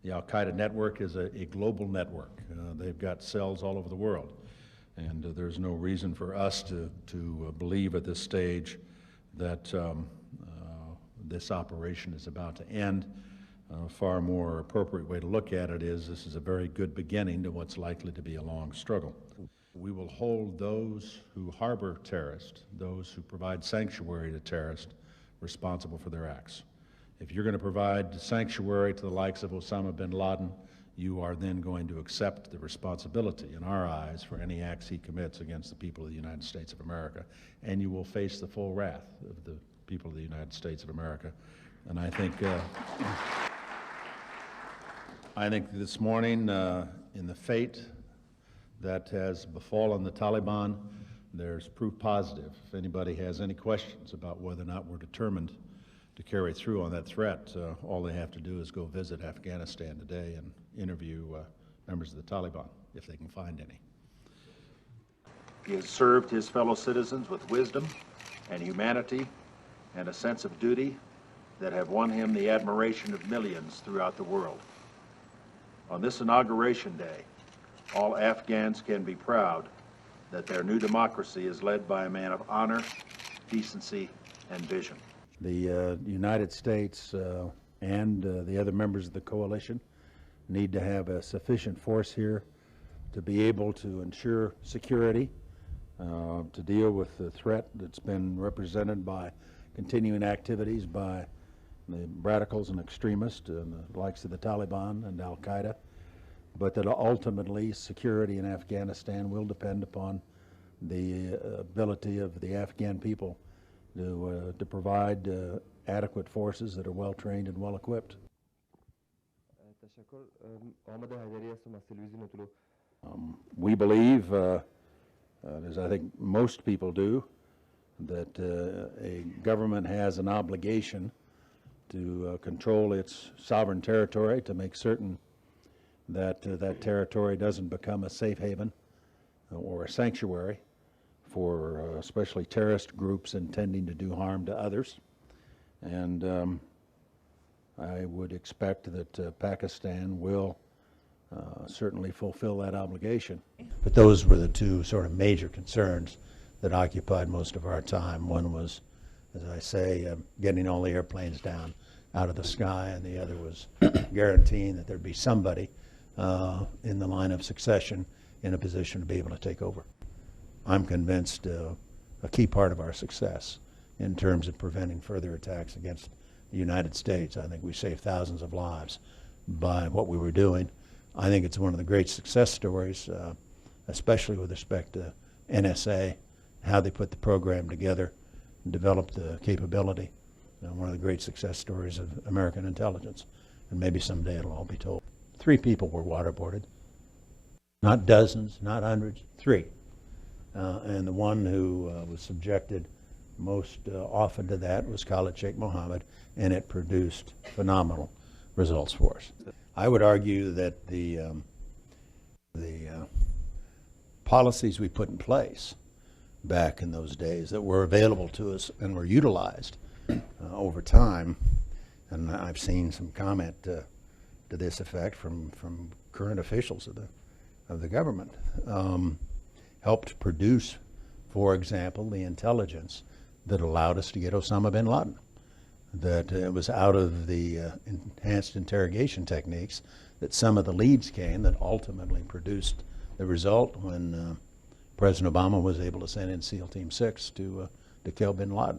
The Al-Qaeda network is a global network. They've got cells all over the world. And there's no reason for us to believe at this stage that this operation is about to end. A far more appropriate way to look at it is this is a very good beginning to what's likely to be a long struggle. We will hold those who harbor terrorists, those who provide sanctuary to terrorists, responsible for their acts. If you're going to provide sanctuary to the likes of Osama bin Laden, you are then going to accept the responsibility, in our eyes, for any acts he commits against the people of the United States of America, and you will face the full wrath of the people of the United States of America. And I think this morning, in the fate that has befallen the Taliban, there's proof positive. If anybody has any questions about whether or not we're determined to carry through on that threat, all they have to do is go visit Afghanistan today and interview members of the Taliban, if they can find any. He has served his fellow citizens with wisdom and humanity and a sense of duty that have won him the admiration of millions throughout the world. On this inauguration day, all Afghans can be proud that their new democracy is led by a man of honor, decency, and vision. The United States and the other members of the coalition need to have a sufficient force here to be able to ensure security, to deal with the threat that's been represented by continuing activities by the radicals and extremists and the likes of the Taliban and Al-Qaeda, but that ultimately security in Afghanistan will depend upon the ability of the Afghan people to provide adequate forces that are well trained and well equipped. We believe, as I think most people do, that a government has an obligation to control its sovereign territory, to make certain that that territory doesn't become a safe haven or a sanctuary for especially terrorist groups intending to do harm to others. And I would expect that Pakistan will certainly fulfill that obligation. But those were the two sort of major concerns that occupied most of our time. One was, as I say, getting all the airplanes down out of the sky, and the other was guaranteeing that there'd be somebody in the line of succession in a position to be able to take over. I'm convinced a key part of our success in terms of preventing further attacks against the United States. I think we saved thousands of lives by what we were doing. I think it's one of the great success stories, especially with respect to NSA, how they put the program together and developed the capability. One of the great success stories of American intelligence, and maybe someday it'll all be told. 3 people were waterboarded, not dozens, not hundreds, 3. And the one who was subjected most often to that was Khalid Sheikh Mohammed, and it produced phenomenal results for us. I would argue that the policies we put in place back in those days that were available to us and were utilized over time, and I've seen some comment to this effect from current officials of the government, helped produce, for example, the intelligence that allowed us to get Osama bin Laden. That it was out of the enhanced interrogation techniques that some of the leads came that ultimately produced the result when President Obama was able to send in SEAL Team 6 to kill bin Laden.